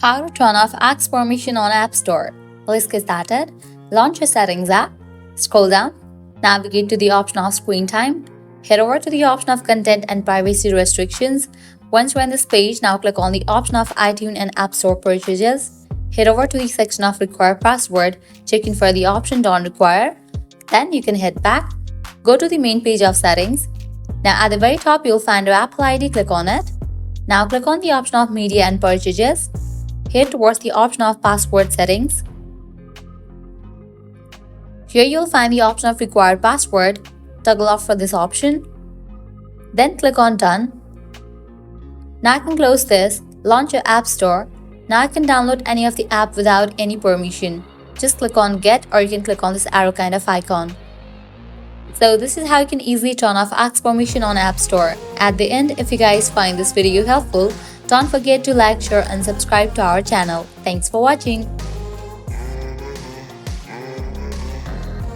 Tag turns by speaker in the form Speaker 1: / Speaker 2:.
Speaker 1: How to turn off apps permission on App Store. Let's get started. Launch your Settings app. Scroll down. Navigate to the option of Screen Time. Head over to the option of Content and Privacy Restrictions. Once you're on this page, now click on the option of iTunes and App Store purchases. Head over to the section of Require Password. Check in for the option Don't Require. Then you can head back. Go to the main page of Settings. Now at the very top, you'll find your Apple ID. Click on it. Now click on the option of Media and Purchases. Head towards the option of Password Settings. Here you'll find the option of Required Password. Toggle off for this option. Then click on Done. Now I can close this, launch your App Store. Now I can download any of the app without any permission. Just click on Get, or you can click on this arrow kind of icon. So this is how you can easily turn off apps permission on App Store. At the end, if you guys find this video helpful, don't forget to like, share and subscribe to our channel. Thanks for watching.